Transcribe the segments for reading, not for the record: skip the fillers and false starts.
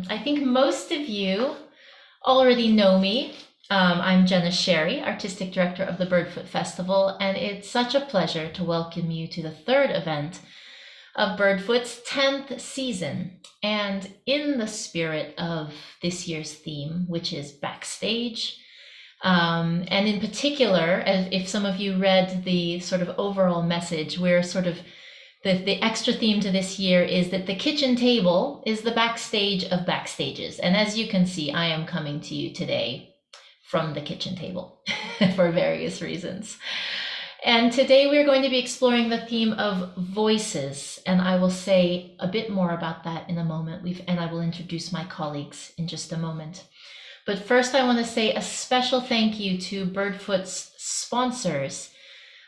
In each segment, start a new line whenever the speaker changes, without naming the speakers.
I think most of you already know me. I'm Jenna Sherry, Artistic Director of the Birdfoot Festival, and it's such a pleasure to welcome you to the third event of Birdfoot's 10th season. And in the spirit of this year's theme, which is Backstage, and in particular, if some of you read the sort of overall message, we're sort of the extra theme to this year is that the kitchen table is the backstage of backstages. And as you can see, I am coming to you today from the kitchen table for various reasons. And today we're going to be exploring the theme of voices. And I will say a bit more about that in a moment. And I will introduce my colleagues in just a moment. But first, I want to say a special thank you to Birdfoot's sponsors,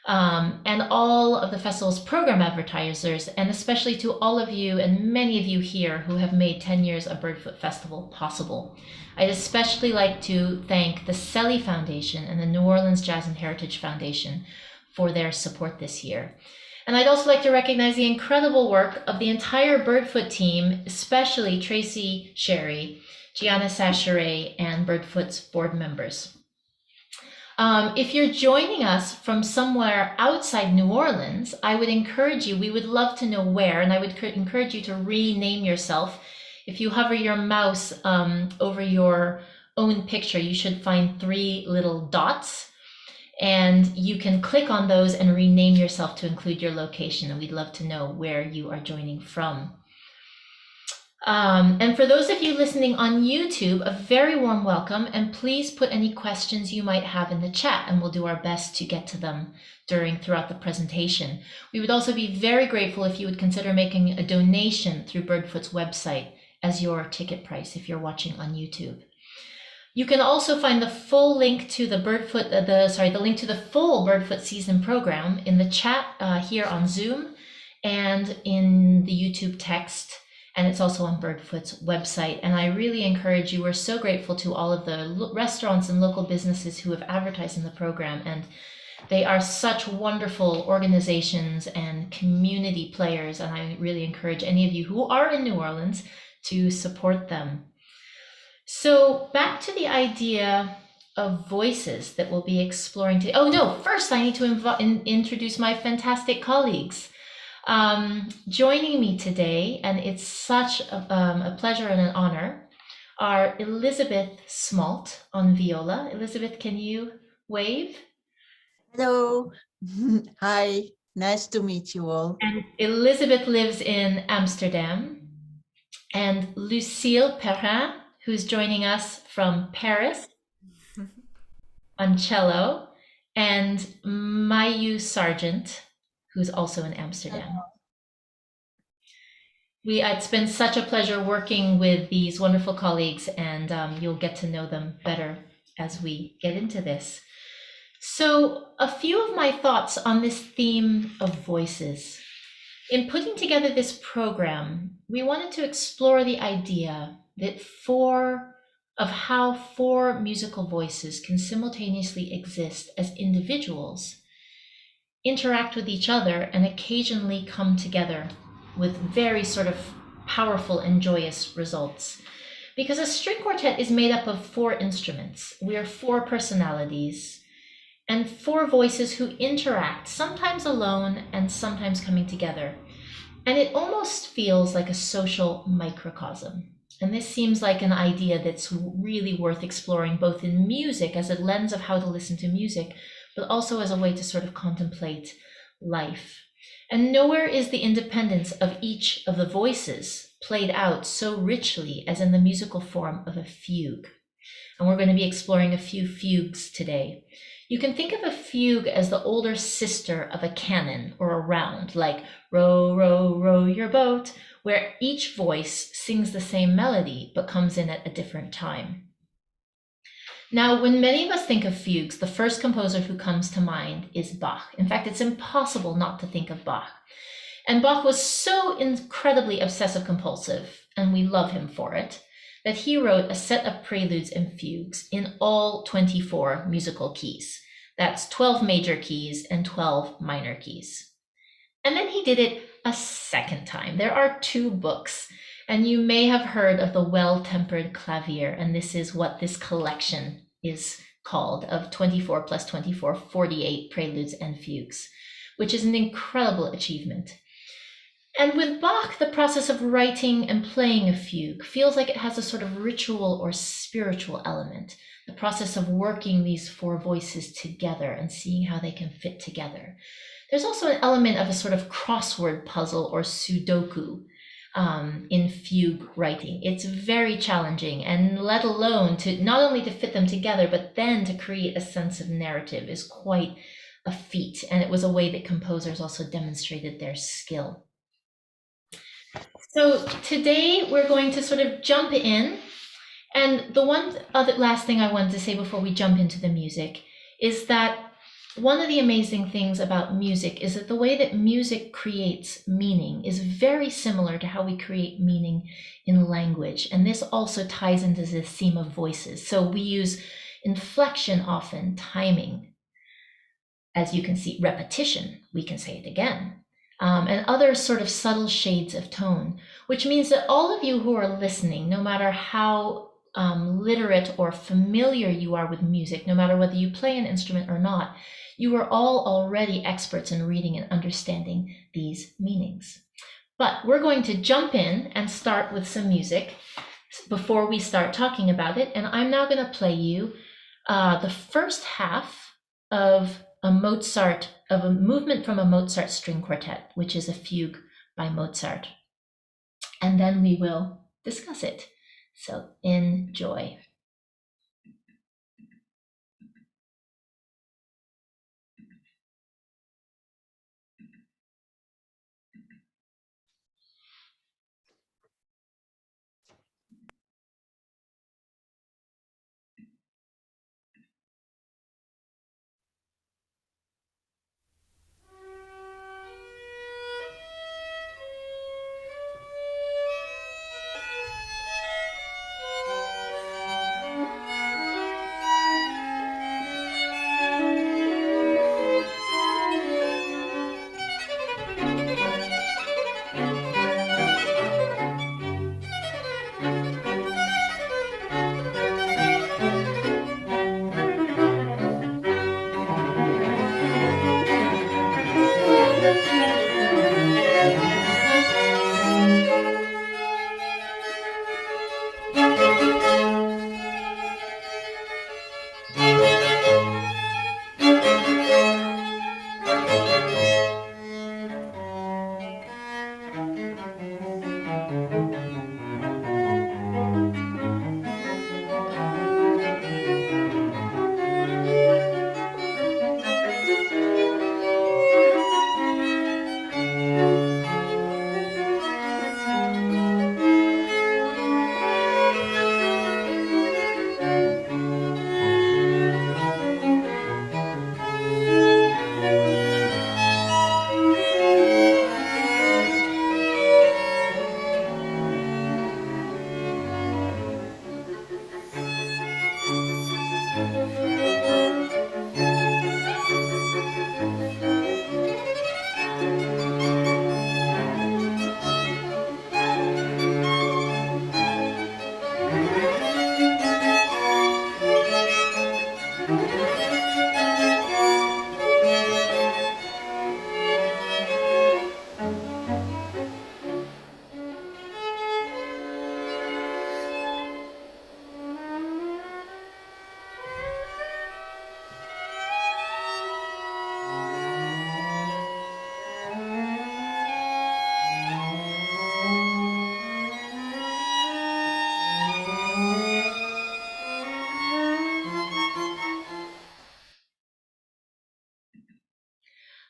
and all of the festival's program advertisers, and especially to all of you and many of you here who have made 10 years of Birdfoot Festival possible. I'd especially like to thank the Selly Foundation and the New Orleans Jazz and Heritage Foundation for their support this year. And I'd also like to recognize the incredible work of the entire Birdfoot team, especially Tracy Sherry, Gianna Sacheret, and Birdfoot's board members. If you're joining us from somewhere outside New Orleans, I would encourage you, we would love to know where, and I would encourage you to rename yourself. If you hover your mouse over your own picture, you should find 3 little dots, and you can click on those and rename yourself to include your location, and we'd love to know where you are joining from. And for those of you listening on YouTube, a very warm welcome, and please put any questions you might have in the chat, and we'll do our best to get to them throughout the presentation. We would also be very grateful if you would consider making a donation through Birdfoot's website as your ticket price if you're watching on YouTube. You can also find the full link to the link to the full Birdfoot season program in the chat here on Zoom and in the YouTube text. And it's also on Birdfoot's website. And I really encourage you, we're so grateful to all of the restaurants and local businesses who have advertised in the program. And they are such wonderful organizations and community players. And I really encourage any of you who are in New Orleans to support them. So back to the idea of voices that we'll be exploring today. Oh no, first I need to introduce my fantastic colleagues. Joining me today, and it's such a pleasure and an honor, are Elizabeth Smalt on viola. Elizabeth, can you wave?
Hello. Hi, nice to meet you all.
And Elizabeth lives in Amsterdam. And Lucille Perrin, who's joining us from Paris on cello, and Mayu Sargent, who's also in Amsterdam. It's been such a pleasure working with these wonderful colleagues, and you'll get to know them better as we get into this. So a few of my thoughts on this theme of voices. In putting together this program, we wanted to explore the idea that how 4 musical voices can simultaneously exist as individuals, interact with each other, and occasionally come together with very sort of powerful and joyous results. Because a string quartet is made up of 4 instruments. We are 4 personalities and 4 voices who interact, sometimes alone and sometimes coming together. And it almost feels like a social microcosm. And this seems like an idea that's really worth exploring, both in music as a lens of how to listen to music, but also as a way to sort of contemplate life. And nowhere is the independence of each of the voices played out so richly as in the musical form of a fugue. And we're going to be exploring a few fugues today. You can think of a fugue as the older sister of a canon or a round, like row, row, row your boat, where each voice sings the same melody but comes in at a different time. Now, when many of us think of fugues, the first composer who comes to mind is Bach. In fact, it's impossible not to think of Bach. And Bach was so incredibly obsessive compulsive, and we love him for it, that he wrote a set of preludes and fugues in all 24 musical keys. That's 12 major keys and 12 minor keys. And then he did it a second time. There are 2 books. And you may have heard of the Well-Tempered Clavier, and this is what this collection is called, of 24 plus 24, 48 preludes and fugues, which is an incredible achievement. And with Bach, the process of writing and playing a fugue feels like it has a sort of ritual or spiritual element, the process of working these four voices together and seeing how they can fit together. There's also an element of a sort of crossword puzzle or Sudoku in fugue writing. It's very challenging, and let alone to not only to fit them together, but then to create a sense of narrative is quite a feat. And it was a way that composers also demonstrated their skill. So today we're going to sort of jump in. And the one other last thing I wanted to say before we jump into the music is that one of the amazing things about music is that the way that music creates meaning is very similar to how we create meaning in language. And this also ties into the theme of voices. So we use inflection often, timing. As you can see, repetition, we can say it again. And other sort of subtle shades of tone, which means that all of you who are listening, no matter how literate or familiar you are with music, no matter whether you play an instrument or not, you are all already experts in reading and understanding these meanings. But we're going to jump in and start with some music before we start talking about it. And I'm now going to play you the first half of a movement from a Mozart string quartet, which is a fugue by Mozart. And then we will discuss it. So enjoy.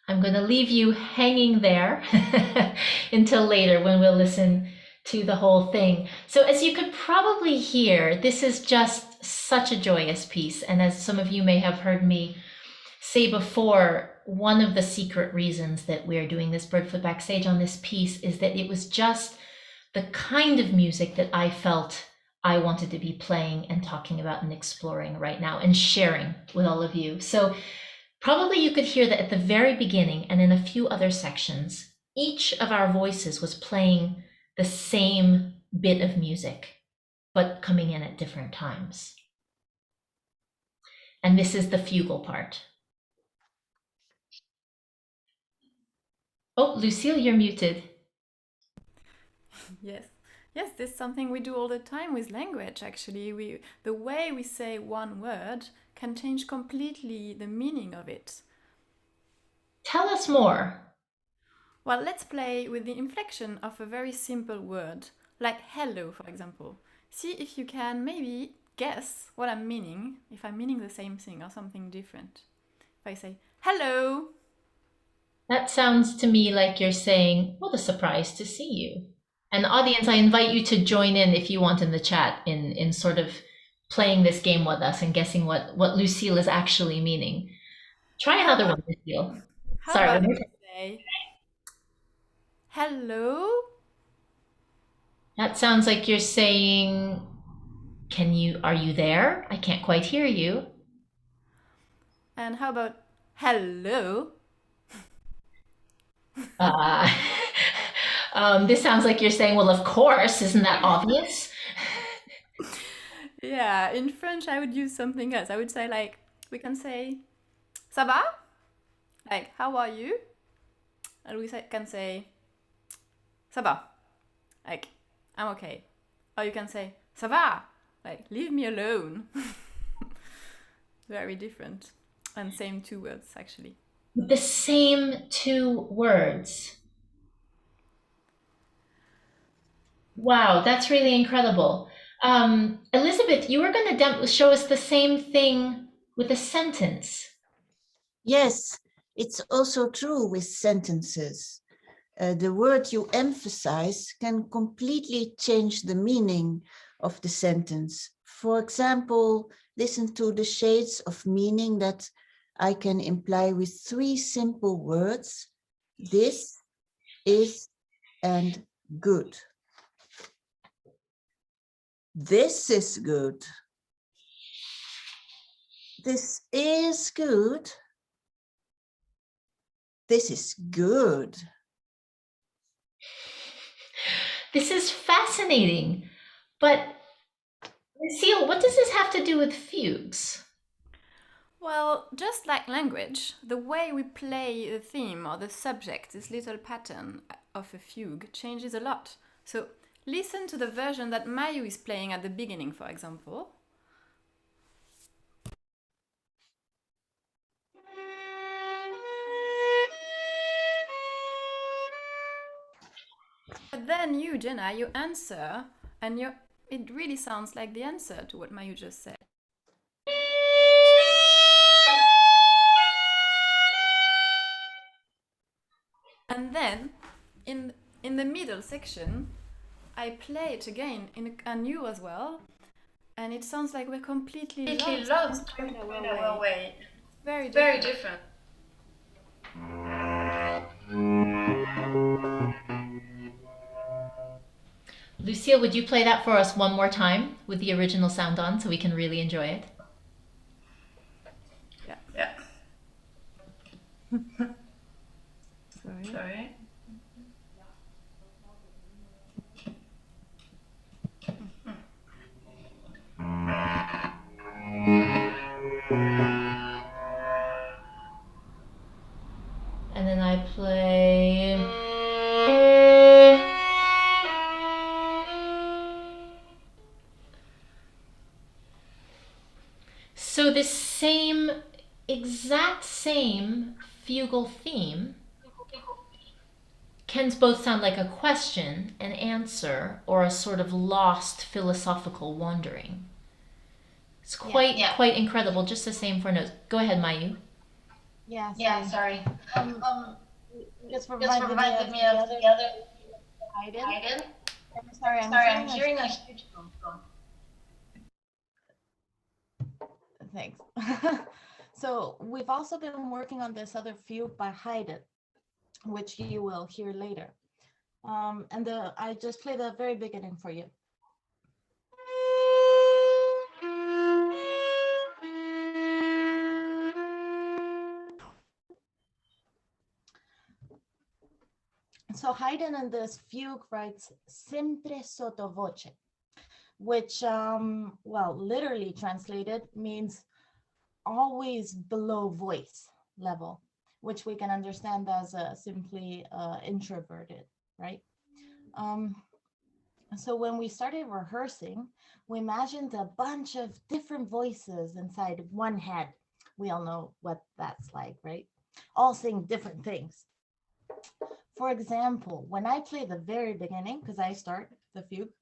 I'm going to leave you hanging there until later when we'll listen to the whole thing. So as you could probably hear, this is just such a joyous piece. And as some of you may have heard me say before, one of the secret reasons that we're doing this Birdfoot Backstage on this piece is that it was just the kind of music that I felt I wanted to be playing and talking about and exploring right now and sharing with all of you. So probably you could hear that at the very beginning and in a few other sections, each of our voices was playing the same bit of music, but coming in at different times. And this is the fugal part. Oh, Lucille, you're muted.
Yes. Yes, this is something we do all the time with language, actually. The way we say one word can change completely the meaning of it.
Tell us more.
Well, let's play with the inflection of a very simple word, like hello, for example. See if you can maybe guess what I'm meaning, if I'm meaning the same thing or something different. If I say hello,
That sounds to me like you're saying, what a surprise to see you. And audience, I invite you to join in if you want in the chat in sort of playing this game with us and guessing what Lucille is actually meaning. Try
how
another
about,
one, Lucille.
how
Sorry,
about
one more
if
time.
I say hello?
That sounds like you're saying, are you there? I can't quite hear you.
And how about hello?
Uh, this sounds like you're saying, well, of course, isn't that obvious?
Yeah, in French I would use something else. I would say like, we can say ça va? Like, how are you? And can say ça va? Like, I'm okay. Or you can say ça va? Like, leave me alone. Very different. And same two words actually.
The same two words. Wow, that's really incredible. Elizabeth, you were going to show us the same thing with a sentence.
Yes, it's also true with sentences. The word you emphasize can completely change the meaning of the sentence. For example, listen to the shades of meaning that I can imply with three simple words: this, is, and good. This is good. This is good. This is good.
This is fascinating. But, Lucille, what does this have to do with fugues?
Well, just like language, the way we play the theme or the subject, this little pattern of a fugue, changes a lot. So listen to the version that Mayu is playing at the beginning, for example. But then you, Jenna, you answer, and it really sounds like the answer to what Mayu just said. And then, in the middle section, I play it again in you as well, and it sounds like we're completely lost in our way. Very different.
Lucille, would you play that for us one more time with the original sound on so we can really enjoy it?
Yeah. Sorry.
And then I play. So this exact same fugal theme can both sound like a question, an answer, or a sort of lost philosophical wandering. It's quite incredible, just the same for notes. Go ahead, Mayu.
Yeah, sorry. Just
Just
reminded me of the other Haydn.
Sorry,
I'm hearing a huge phone.
Thanks. So we've also been working on this other fugue by Haydn, which you will hear later. I just play the very beginning for you. So Haydn in this fugue writes sempre sotto voce, which, well, literally translated means always below voice level, which we can understand as simply introverted, right? So when we started rehearsing, we imagined a bunch of different voices inside one head. We all know what that's like, right? All saying different things. For example, when I play the very beginning, because I start the fugue,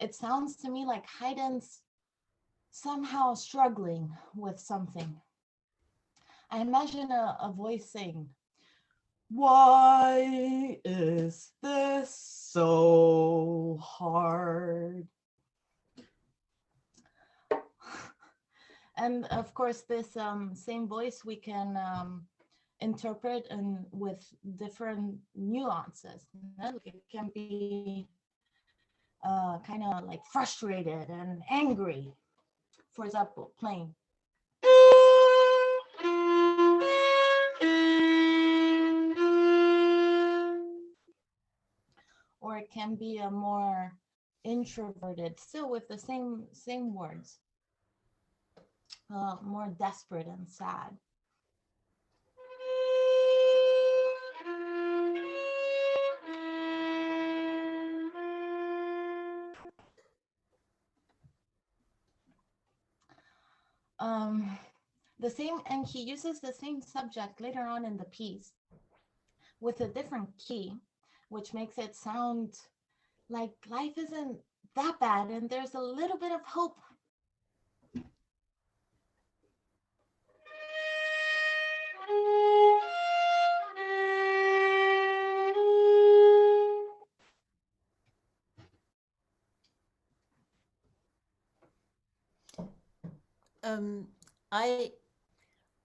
it sounds to me like Haydn's somehow struggling with something. I imagine a voice saying, "Why is this so hard?" And of course, this same voice we can interpret and with different nuances. It can be kind of like frustrated and angry. For example, playing. Or it can be a more introverted, still with the same words, more desperate and sad. The same, and he uses the same subject later on in the piece with a different key, which makes it sound like life isn't that bad and there's a little bit of hope.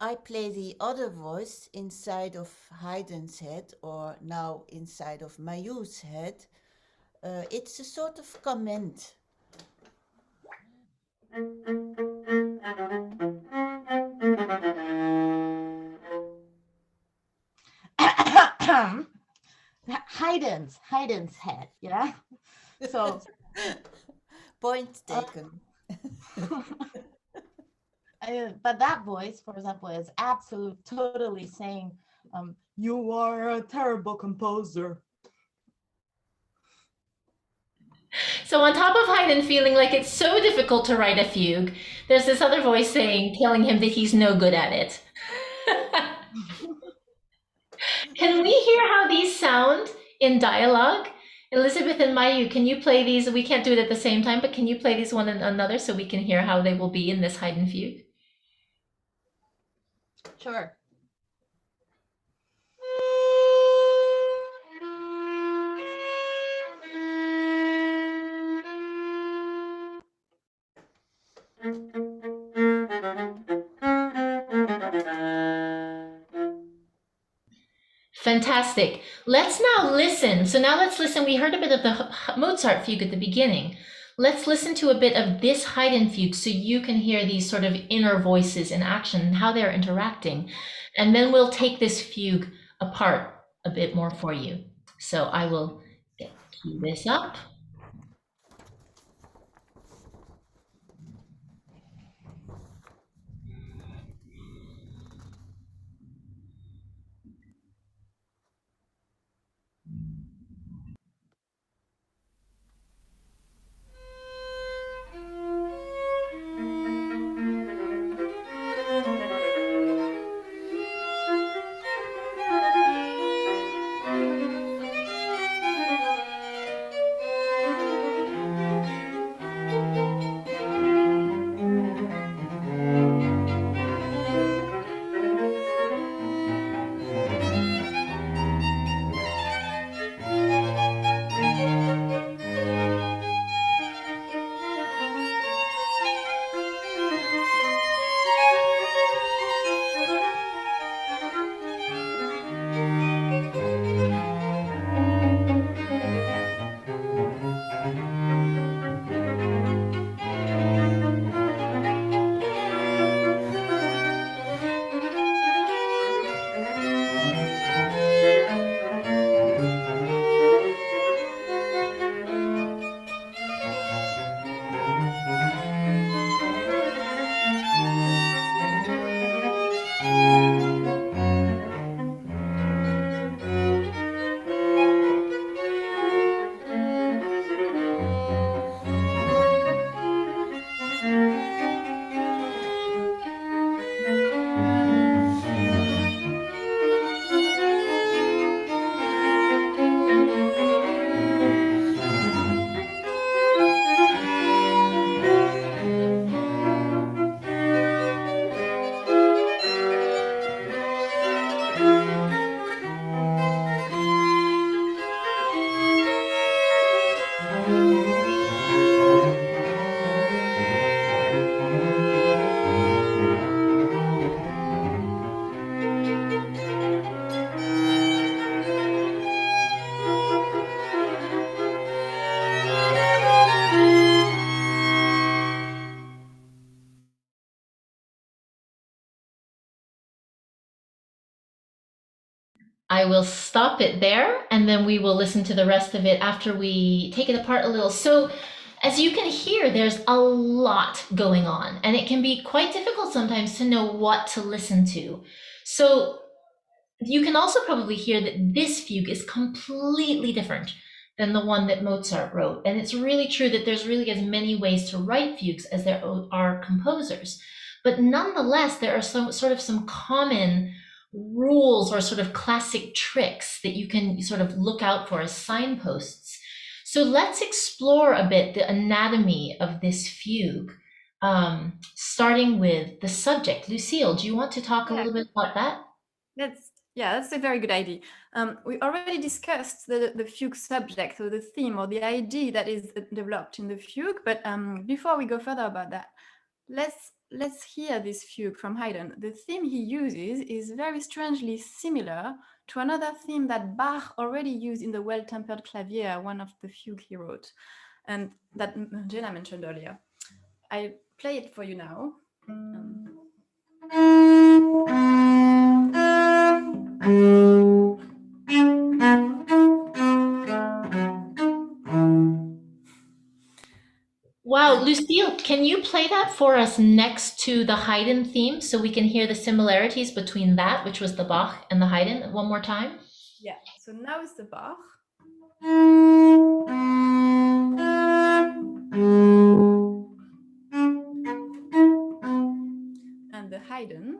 I play the other voice inside of Haydn's head, or now inside of Mayu's head. It's a sort of comment.
Haydn's head, yeah. So
Point taken.
but that voice, for example, is totally saying, "You are a terrible composer."
So on top of Haydn feeling like it's so difficult to write a fugue, there's this other voice telling him that he's no good at it. Can we hear how these sound in dialogue? Elizabeth and Mayu, can you play these? We can't do it at the same time, but can you play these one and another so we can hear how they will be in this Haydn fugue?
Sure.
Fantastic. Let's now listen. So now let's listen. We heard a bit of the Mozart fugue at the beginning. Let's listen to a bit of this Haydn fugue so you can hear these sort of inner voices in action and how they're interacting. And then we'll take this fugue apart a bit more for you. So I will key this up. I will stop it there, and then we will listen to the rest of it after we take it apart a little. So, as you can hear, there's a lot going on, and it can be quite difficult sometimes to know what to listen to. So, you can also probably hear that this fugue is completely different than the one that Mozart wrote. And it's really true that there's really as many ways to write fugues as there are composers. But nonetheless, there are some common rules or sort of classic tricks that you can sort of look out for as signposts. So let's explore a bit the anatomy of this fugue, starting with the subject. Lucille, do you want to talk a little bit about that?
That's a very good idea. We already discussed the fugue subject, or the theme, or the idea that is developed in the fugue. But before we go further about that, let's hear this fugue from Haydn. The theme he uses is very strangely similar to another theme that Bach already used in the Well-Tempered Clavier, one of the fugue he wrote, and that Jenna mentioned earlier. I play it for you now.
Wow, Lucille, can you play that for us next to the Haydn theme so we can hear the similarities between that, which was the Bach, and the Haydn one more time?
Yeah, so now it's the Bach. And the Haydn.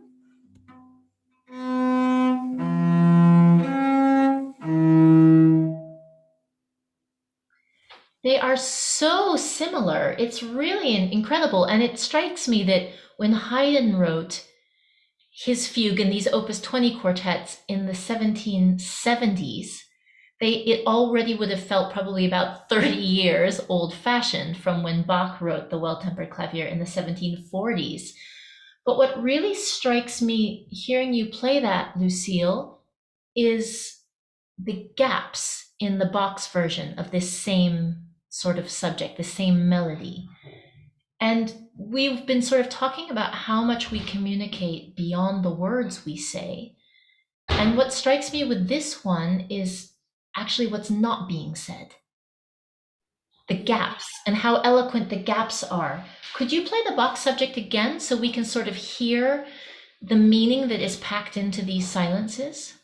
They are so similar. It's really incredible. And it strikes me that when Haydn wrote his fugue in these Opus 20 quartets in the 1770s, it already would have felt probably about 30 years old-fashioned from when Bach wrote the Well-Tempered Clavier in the 1740s. But what really strikes me hearing you play that, Lucille, is the gaps in the Bach's version of this same sort of subject, the same melody. And we've been sort of talking about how much we communicate beyond the words we say. And what strikes me with this one is actually what's not being said. The gaps and how eloquent the gaps are. Could you play the Bach subject again so we can sort of hear the meaning that is packed into these silences?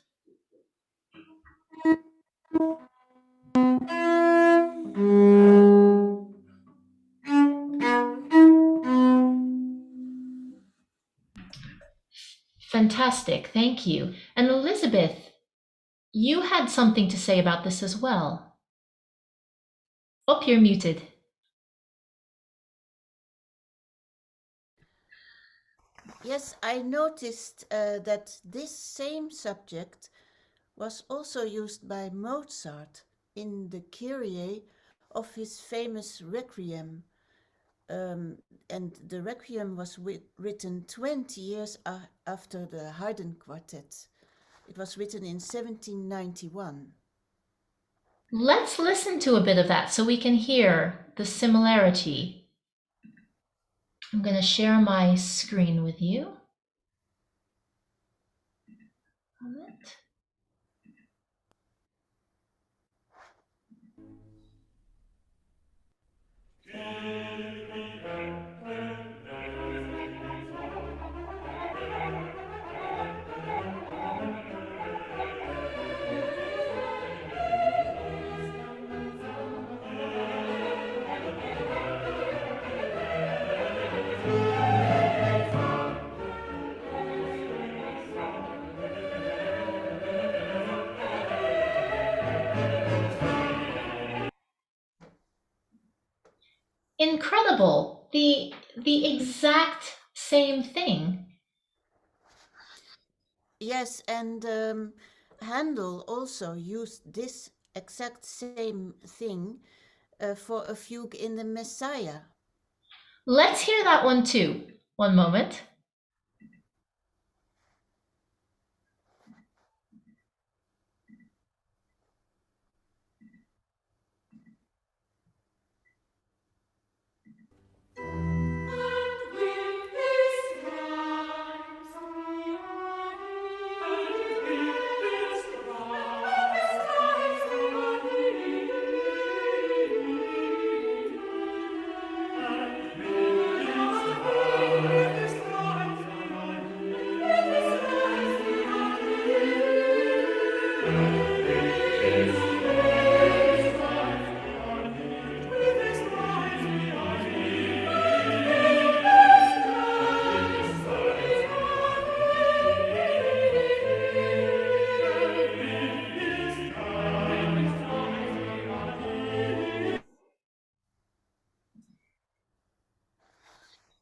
Fantastic, thank you. And Elizabeth, you had something to say about this as well. Oh, you're muted.
Yes, I noticed that this same subject was also used by Mozart in the Kyrie of his famous Requiem. And the Requiem was written 20 years after the Haydn Quartet. It was written in 1791.
Let's listen to a bit of that so we can hear the similarity. I'm going to share my screen with you. Incredible. The exact same thing.
Yes, and Handel also used this exact same thing for a fugue in the Messiah.
Let's hear that one too. One moment.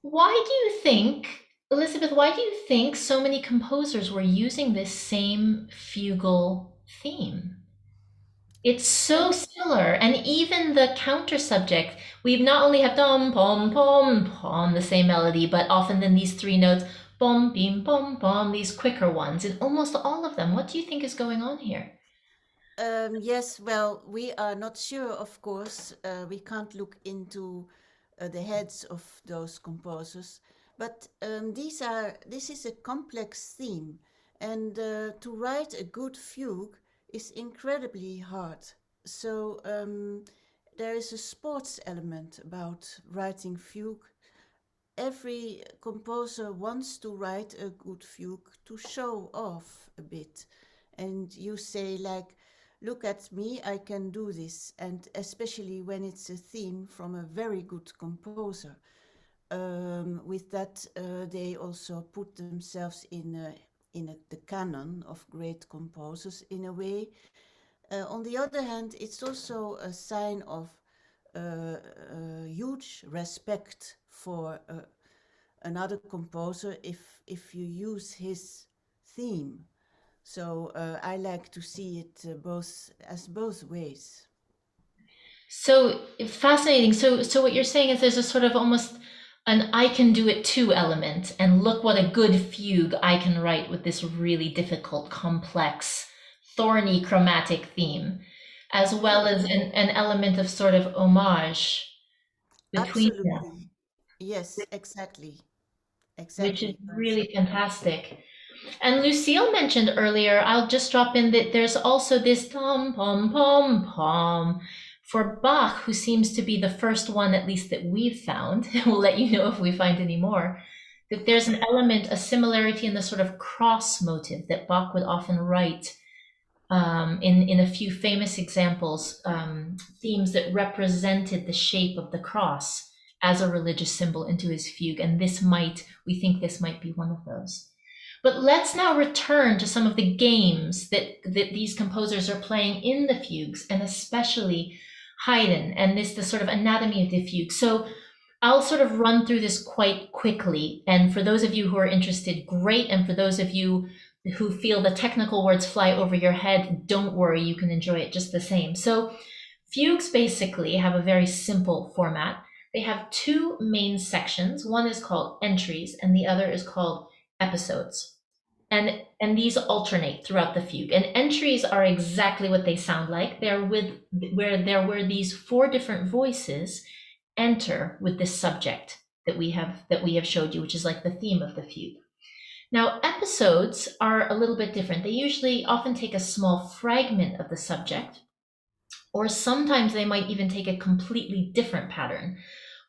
Why do you think, Elizabeth, why do you think so many composers were using this same fugal theme? It's so similar, and even the counter subject, we not only have dum pom pom pom, the same melody, but often then these three notes, bom bim bom bom, these quicker ones in almost all of them. What do you think is going on here?
Yes, well, we are not sure, of course. We can't look into the heads of those composers, but this is a complex theme, and to write a good fugue is incredibly hard. So there is a sports element about writing fugue. Every composer wants to write a good fugue to show off a bit, and you say like, look at me, I can do this. And especially when it's a theme from a very good composer. With that, they also put themselves in the canon of great composers in a way. On the other hand, it's also a sign of huge respect for another composer if you use his theme. So I like to see it both ways.
So fascinating. So what you're saying is there's a sort of almost an I can do it too element, and look what a good fugue I can write with this really difficult, complex, thorny chromatic theme, as well as an element of sort of homage between them,
Absolutely. Yes, exactly.
which is
Exactly.
really fantastic. And Lucille mentioned earlier, I'll just drop in that there's also this tom pom pom pom for Bach, who seems to be the first one, at least that we've found. We'll let you know if we find any more. That there's an element, a similarity in the sort of cross motive that Bach would often write in a few famous examples, themes that represented the shape of the cross as a religious symbol into his fugue. And we think this might be one of those. But let's now return to some of the games that these composers are playing in the fugues, and especially Haydn, and the sort of anatomy of the fugue. So I'll sort of run through this quite quickly. And for those of you who are interested, great. And for those of you who feel the technical words fly over your head, don't worry, you can enjoy it just the same. So fugues basically have a very simple format. They have two main sections. One is called entries, and the other is called episodes. And these alternate throughout the fugue. And entries are exactly what they sound like. They're where these four different voices enter with this subject that we have showed you, which is like the theme of the fugue. Now, episodes are a little bit different. They usually often take a small fragment of the subject, or sometimes they might even take a completely different pattern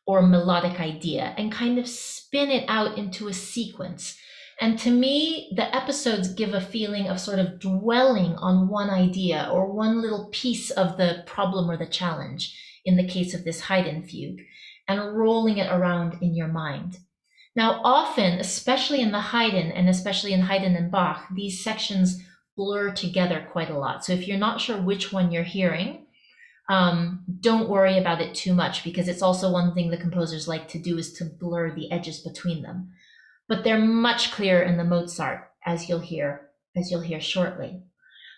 or melodic idea and kind of spin it out into a sequence. And to me, the episodes give a feeling of sort of dwelling on one idea or one little piece of the problem or the challenge, in the case of this Haydn fugue, and rolling it around in your mind. Now, often, especially in the Haydn, and especially in Haydn and Bach, these sections blur together quite a lot. So if you're not sure which one you're hearing, don't worry about it too much, because it's also one thing the composers like to do is to blur the edges between them. But they're much clearer in the Mozart, as you'll hear shortly.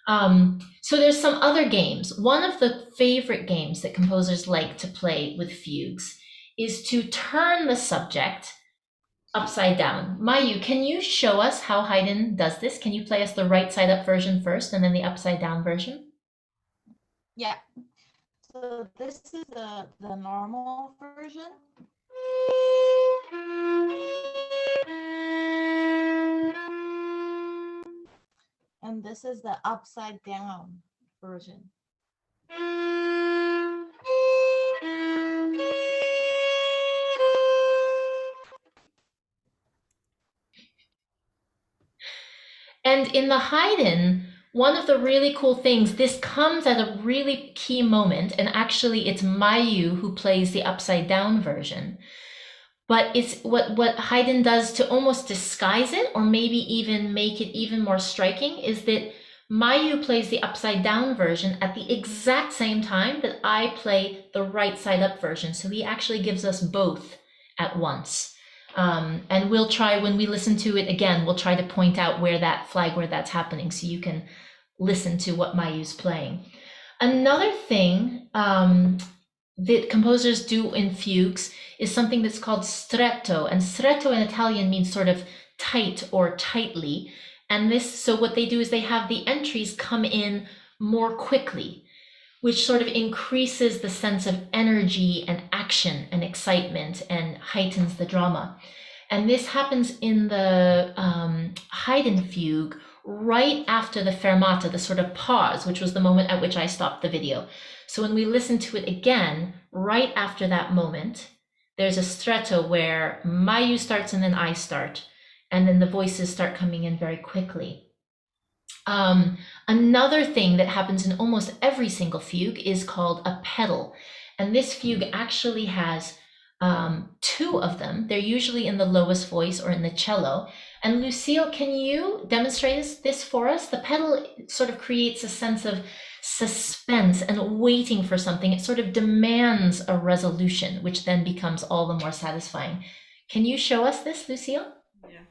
So there's some other games. One of the favorite games that composers like to play with fugues is to turn the subject upside down. Mayu, can you show us how Haydn does this? Can you play us the right side up version first and then the upside down version?
Yeah. So this is the normal version. And this is the upside down version.
And in the Haydn, one of the really cool things, this comes at a really key moment, and actually it's Mayu who plays the upside down version. But it's what Haydn does to almost disguise it, or maybe even make it even more striking, is that Mayu plays the upside down version at the exact same time that I play the right side up version. So he actually gives us both at once. And we'll try, when we listen to it again, we'll try to point out where that's happening so you can listen to what Mayu's playing. Another thing that composers do in fugues is something that's called stretto, and stretto in Italian means sort of tight or tightly. And so what they do is they have the entries come in more quickly, which sort of increases the sense of energy and action and excitement and heightens the drama. And this happens in the Haydn fugue right after the fermata, the sort of pause, which was the moment at which I stopped the video. So when we listen to it again, right after that moment, there's a stretto where Mayu starts and then I start, and then the voices start coming in very quickly. Another thing that happens in almost every single fugue is called a pedal. And this fugue actually has two of them. They're usually in the lowest voice or in the cello. And Lucille, can you demonstrate this for us? The pedal sort of creates a sense of suspense and waiting for something. It sort of demands a resolution, which then becomes all the more satisfying. Can you show us this, Lucille?
Yeah.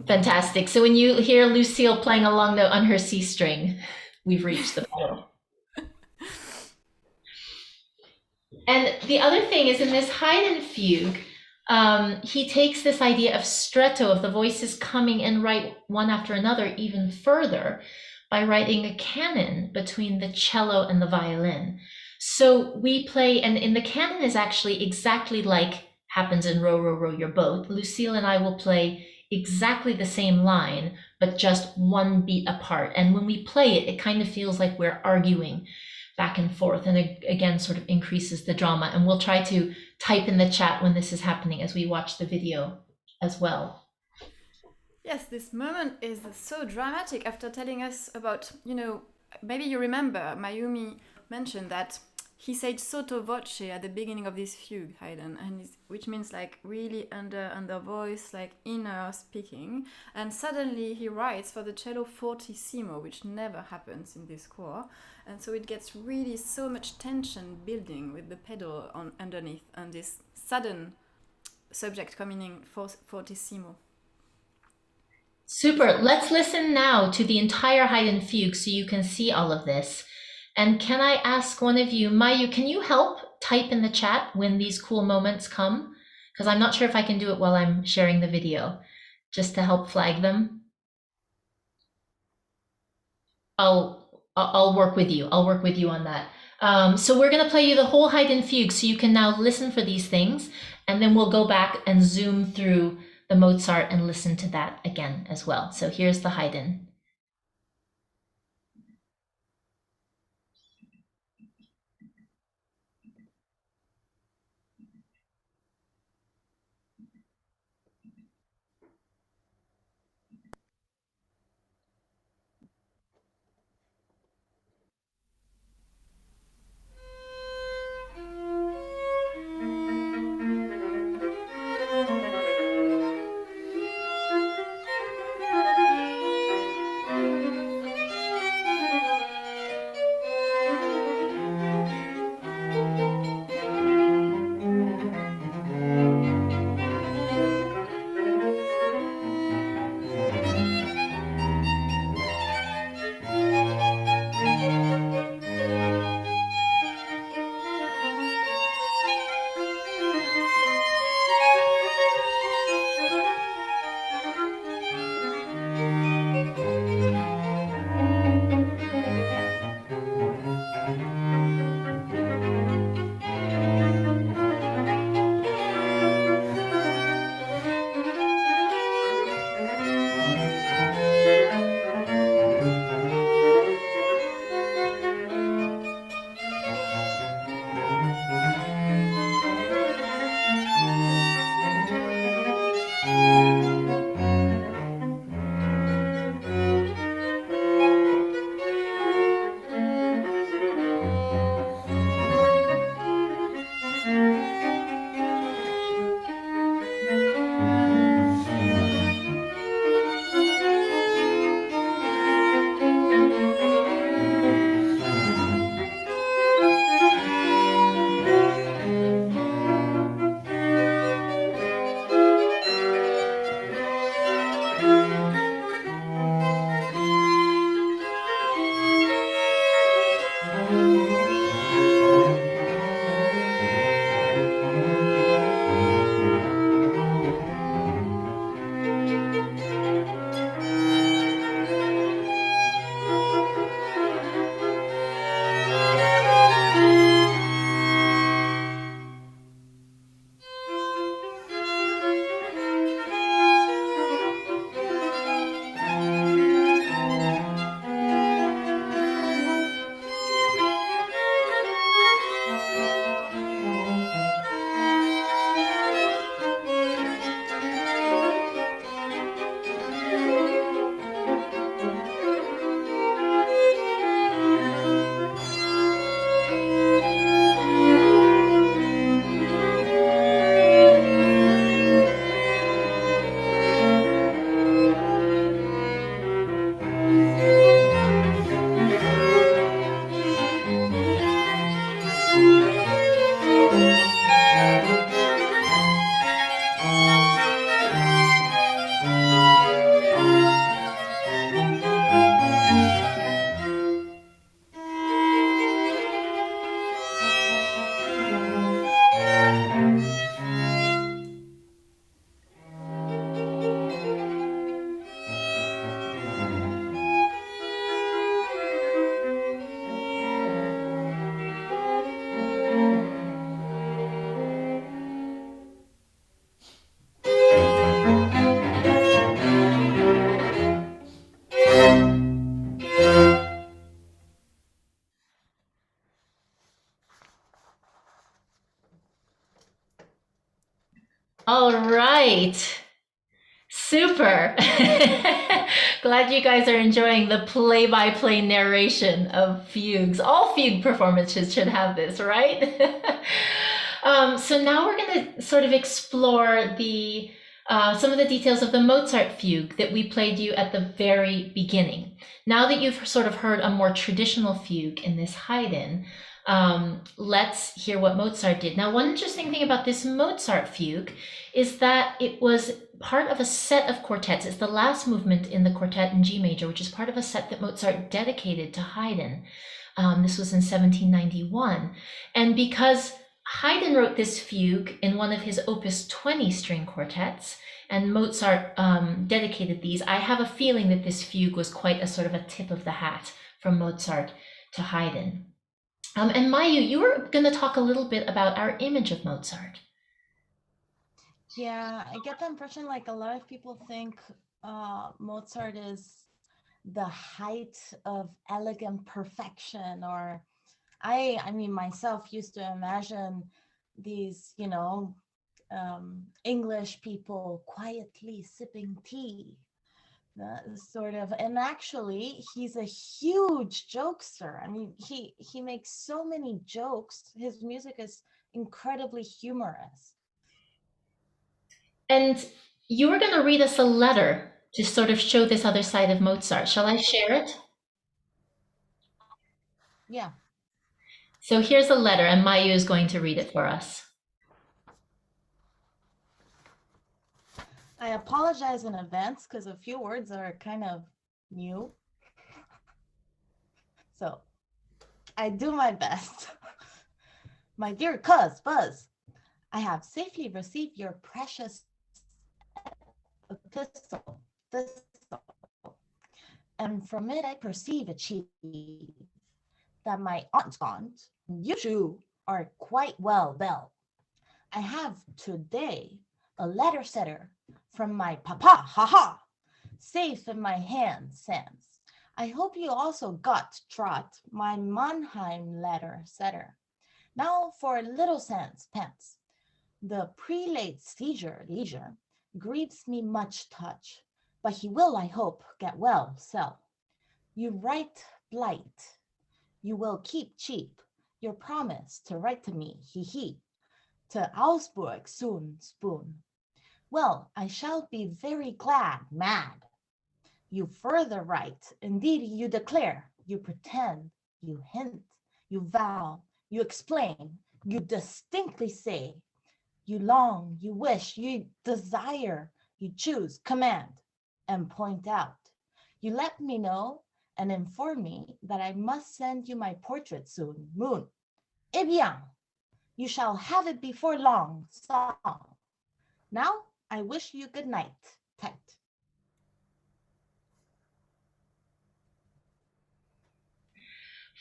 Fantastic. So when you hear Lucille playing a long note on her C string, we've reached the pedal. And the other thing is in this Haydn fugue, he takes this idea of stretto, of the voices coming in right one after another even further by writing a canon between the cello and the violin. So we play, and in the canon is actually exactly like happens in Row, Row, Row Your Boat. Lucille and I will play exactly the same line, but just one beat apart. And when we play it, it kind of feels like we're arguing back and forth, and again sort of increases the drama. And we'll try to type in the chat when this is happening as we watch the video as well.
Yes, this moment is so dramatic after telling us about, maybe you remember Mayumi mentioned that he said sotto voce at the beginning of this fugue, Haydn, and which means like really under voice, like inner speaking. And suddenly he writes for the cello fortissimo, which never happens in this score. And so it gets really so much tension building with the pedal underneath and this sudden subject coming in fortissimo.
Super. Let's listen now to the entire Haydn fugue so you can see all of this. And can I ask one of you, Mayu, can you help type in the chat when these cool moments come? Because I'm not sure if I can do it while I'm sharing the video, just to help flag them. I'll work with you. I'll work with you on that. So we're going to play you the whole Haydn fugue so you can now listen for these things, and then we'll go back and zoom through the Mozart and listen to that again as well. So here's the Haydn. All right. Super. Glad you guys are enjoying the play-by-play narration of fugues. All fugue performances should have this, right? So now we're going to sort of explore the some of the details of the Mozart fugue that we played you at the very beginning. Now that you've sort of heard a more traditional fugue in this Haydn, let's hear what Mozart did. Now, one interesting thing about this Mozart fugue is that it was part of a set of quartets. It's the last movement in the quartet in G major, which is part of a set that Mozart dedicated to Haydn. This was in 1791. And because Haydn wrote this fugue in one of his Opus 20 string quartets, and Mozart dedicated these, I have a feeling that this fugue was quite a sort of a tip of the hat from Mozart to Haydn. And Mayu, you were going to talk a little bit about our image of Mozart.
Yeah, I get the impression like a lot of people think Mozart is the height of elegant perfection, or I mean myself used to imagine these, English people quietly sipping tea, sort of. And actually, he's a huge jokester. I mean, he makes so many jokes. His music is incredibly humorous.
And you were going to read us a letter to sort of show this other side of Mozart. Shall I share it?
Yeah.
So here's a letter, and Mayu is going to read it for us.
I apologize in advance because a few words are kind of new. So I do my best. My dear Cuz, Buzz, I have safely received your precious epistle, and from it I perceive that my aunt, you two are quite well, Belle. I have today a letter setter from my papa, haha, safe in my hand, Sans. I hope you also got, Trot, my Mannheim letter setter. Now for little Sans, pants. The prelate's leisure grieves me much touch, but he will, I hope, get well, sell. You write blight. You will keep cheap your promise to write to me, he, to Augsburg soon, spoon. Well, I shall be very glad, mad. You further write, indeed you declare, you pretend, you hint, you vow, you explain, you distinctly say, you long, you wish, you desire, you choose, command, and point out. You let me know and inform me that I must send you my portrait soon, moon. Eh bien, you shall have it before long, song. Now, I wish you good night, tight.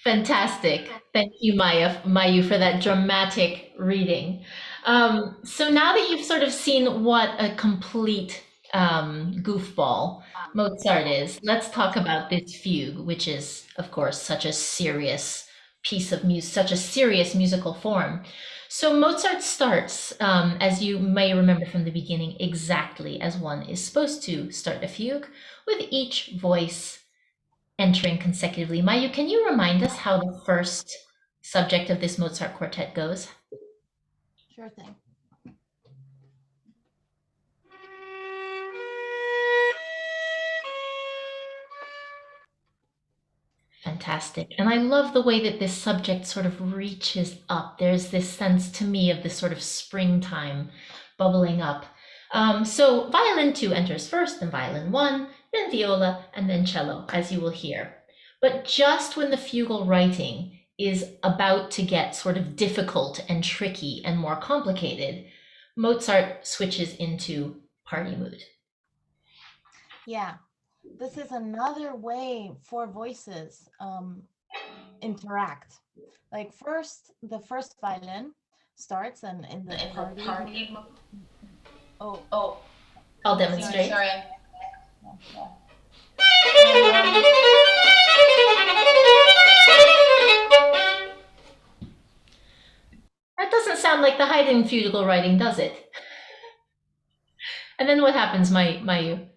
Fantastic. Thank you, Mayu, for that dramatic reading. So now that you've sort of seen what a complete goofball Mozart is, let's talk about this fugue, which is, of course, such a serious piece of music, such a serious musical form. So Mozart starts, as you may remember from the beginning, exactly as one is supposed to start a fugue, with each voice entering consecutively. Mayu, can you remind us how the first subject of this Mozart quartet goes?
Sure thing.
Fantastic. And I love the way that this subject sort of reaches up. There's this sense to me of this sort of springtime bubbling up. So violin 2 enters first, then violin 1, then viola, and then cello, as you will hear. But just when the fugal writing is about to get sort of difficult and tricky and more complicated, Mozart switches into party mood.
Yeah, this is another way four voices interact. Like the first violin starts and in the party. Oh,
I'll demonstrate.
Sorry.
That doesn't sound like the Haydn fugal writing, does it? And then what happens, Mayu?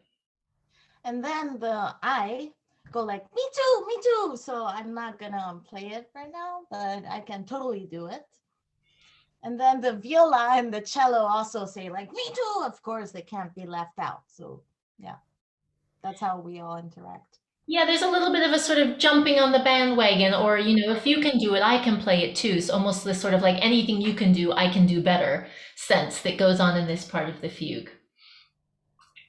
And then the I go like, me too. So I'm not gonna play it right now, but I can totally do it. And then the viola and the cello also say like, me too. Of course, they can't be left out. So yeah, that's how we all interact.
Yeah, there's a little bit of a sort of jumping on the bandwagon, or, if you can do it, I can play it too. So almost this sort of like anything you can do, I can do better sense that goes on in this part of the fugue.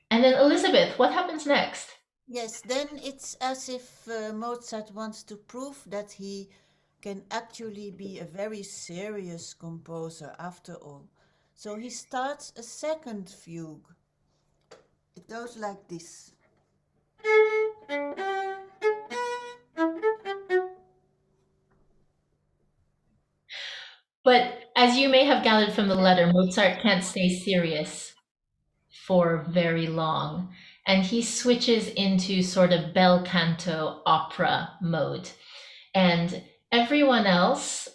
And then Elizabeth, what happens next?
Yes, then it's as if Mozart wants to prove that he can actually be a very serious composer after all. So he starts a second fugue. It goes like this.
But as you may have gathered from the letter, Mozart can't stay serious for very long. And he switches into sort of bel canto opera mode. And everyone else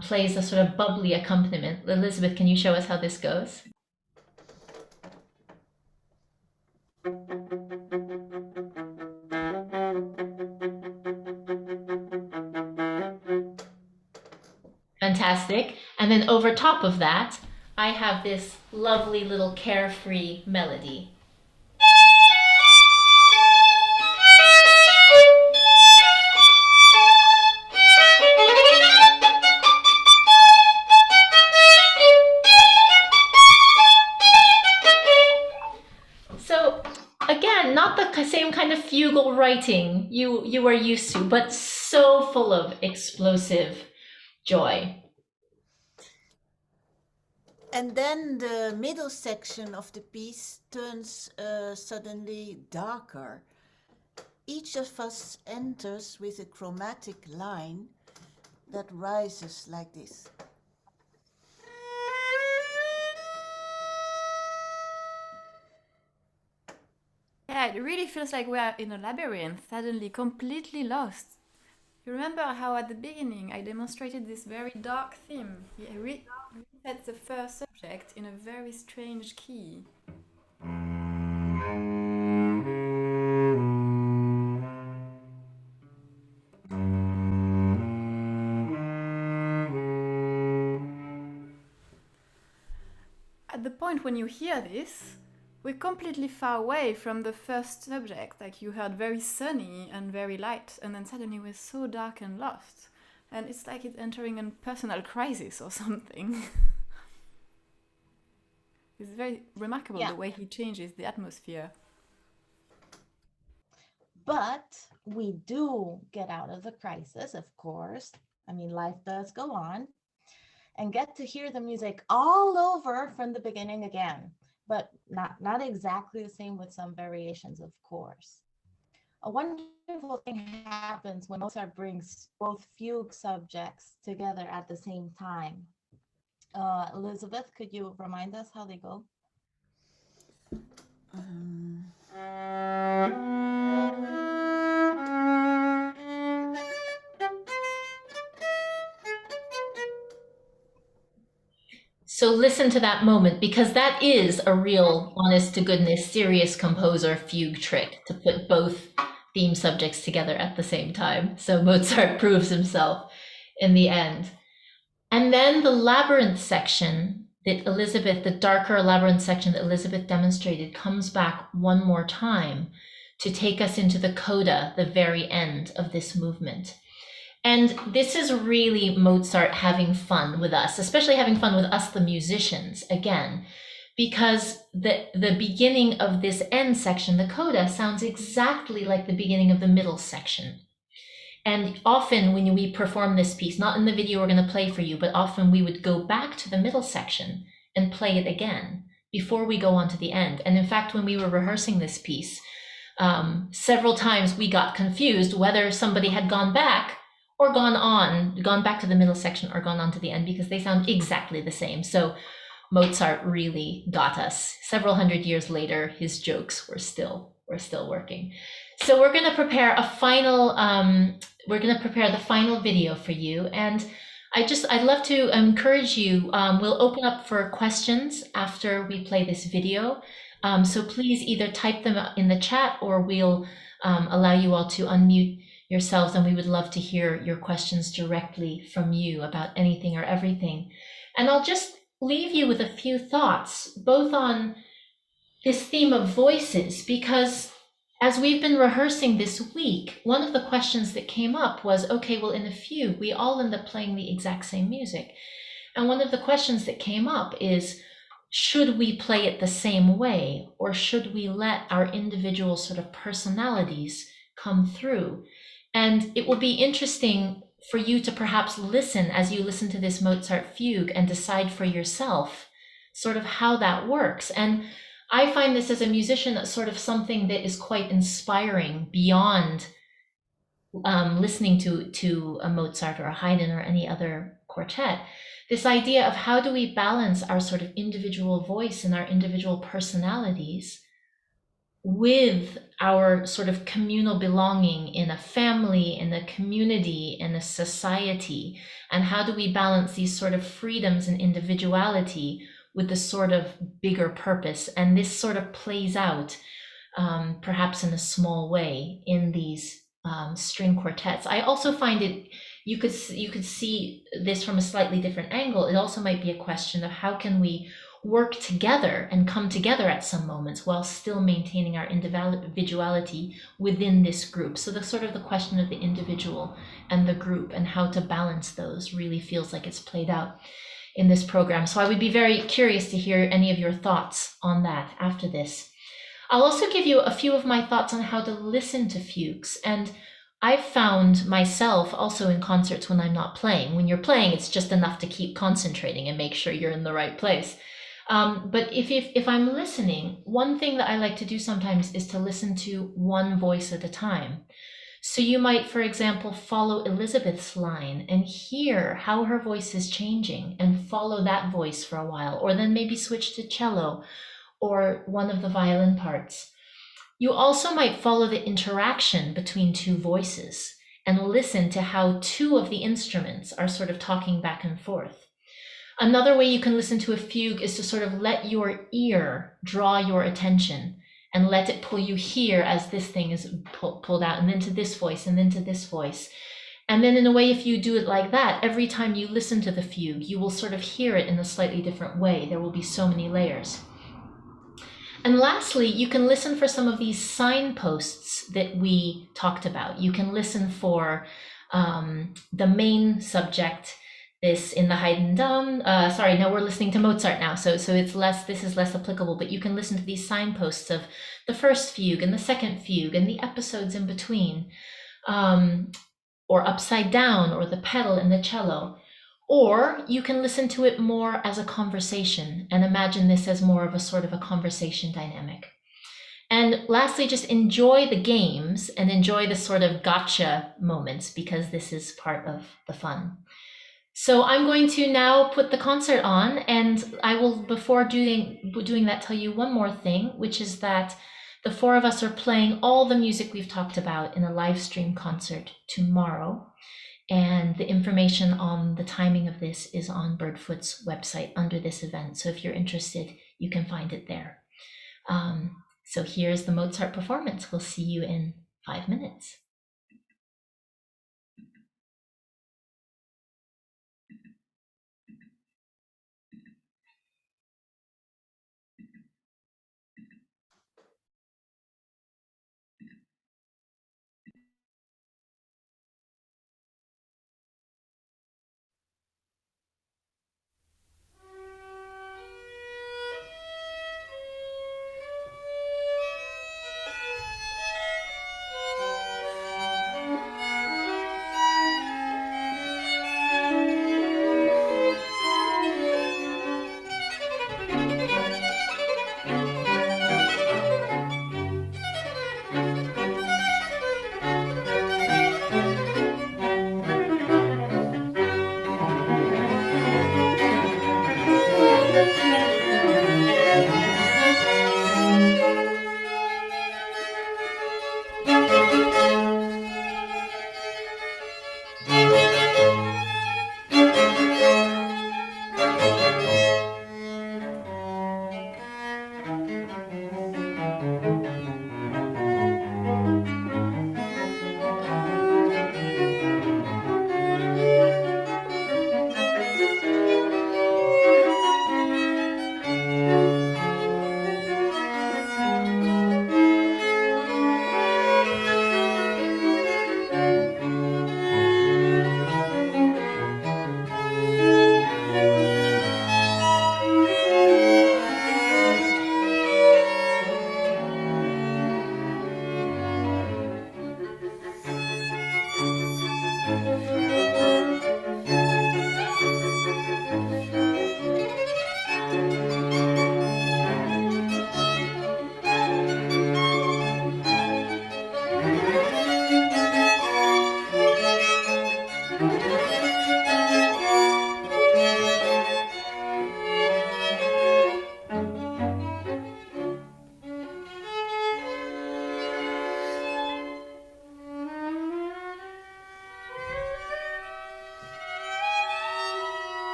plays a sort of bubbly accompaniment. Elizabeth, can you show us how this goes? Fantastic. And then over top of that, I have this lovely little carefree melody. So again, not the same kind of fugal writing you are used to, but so full of explosive joy.
And then the middle section of the piece turns suddenly darker. Each of us enters with a chromatic line that rises like this.
Yeah, it really feels like we are in a labyrinth, suddenly completely lost. You remember how at the beginning I demonstrated this very dark theme? He resets the first subject in a very strange key. At the point when you hear this, we're completely far away from the first subject. Like you heard very sunny and very light, and then suddenly we're so dark and lost. And it's like it's entering a personal crisis or something. It's very remarkable the way he changes the atmosphere.
But we do get out of the crisis, of course. I mean, life does go on. And get to hear the music all over from the beginning again. But not exactly the same, with some variations, of course. A wonderful thing happens when Mozart brings both fugue subjects together at the same time. Elizabeth, could you remind us how they go?
So listen to that moment, because that is a real, honest to goodness, serious composer fugue trick, to put both theme subjects together at the same time. So Mozart proves himself in the end. And then the labyrinth section that Elizabeth, the darker labyrinth section that Elizabeth demonstrated, comes back one more time to take us into the coda, the very end of this movement. And this is really Mozart having fun with us, especially having fun with us, the musicians, again, because the beginning of this end section, the coda, sounds exactly like the beginning of the middle section. And often when we perform this piece, not in the video we're going to play for you, but often we would go back to the middle section and play it again before we go on to the end. And in fact, when we were rehearsing this piece, several times we got confused whether somebody had gone back or gone back to the middle section or gone on to the end, because they sound exactly the same. So Mozart really got us. Several hundred years later, his jokes were still working. So we're going to prepare the final video for you. And I'd love to encourage you. We'll open up for questions after we play this video. So please either type them in the chat, or we'll allow you all to unmute yourselves, and we would love to hear your questions directly from you about anything or everything. And I'll just leave you with a few thoughts, both on this theme of voices, because as we've been rehearsing this week, one of the questions that came up was, okay, well, in a fugue, we all end up playing the exact same music. And one of the questions that came up is, should we play it the same way, or should we let our individual sort of personalities come through? And it will be interesting for you to perhaps listen as you listen to this Mozart fugue and decide for yourself sort of how that works. And I find this as a musician as sort of something that is quite inspiring beyond listening to a Mozart or a Haydn or any other quartet. This idea of how do we balance our sort of individual voice and our individual personalities with our sort of communal belonging in a family, in a community, in a society, and how do we balance these sort of freedoms and individuality with the sort of bigger purpose. And this sort of plays out perhaps in a small way in these string quartets. I also find it, you could see this from a slightly different angle. It also might be a question of how can we work together and come together at some moments while still maintaining our individuality within this group. So the sort of the question of the individual and the group and how to balance those really feels like it's played out in this program. So I would be very curious to hear any of your thoughts on that after this. I'll also give you a few of my thoughts on how to listen to fugues. And I've found myself also in concerts when I'm not playing. When you're playing, it's just enough to keep concentrating and make sure you're in the right place. But if I'm listening, one thing that I like to do sometimes is to listen to one voice at a time. So you might, for example, follow Elizabeth's line and hear how her voice is changing and follow that voice for a while, or then maybe switch to cello or one of the violin parts. You also might follow the interaction between two voices and listen to how two of the instruments are sort of talking back and forth. Another way you can listen to a fugue is to sort of let your ear draw your attention and let it pull you here as this thing is pulled out, and then to this voice, and then to this voice. And then in a way, if you do it like that, every time you listen to the fugue, you will sort of hear it in a slightly different way. There will be so many layers. And lastly, you can listen for some of these signposts that we talked about. You can listen for the main subject, this in the Haydn no, we're listening to Mozart now, so it's less, this is less applicable, but you can listen to these signposts of the first fugue and the second fugue and the episodes in between, or upside down, or the pedal and the cello. Or you can listen to it more as a conversation and imagine this as more of a sort of a conversation dynamic. And lastly, just enjoy the games and enjoy the sort of gotcha moments, because this is part of the fun. So I'm going to now put the concert on, and I will, before doing that, tell you one more thing, which is that the four of us are playing all the music we've talked about in a live stream concert tomorrow. And the information on the timing of this is on Birdfoot's website under this event. So if you're interested, you can find it there. So here's the Mozart performance. We'll see you in 5 minutes.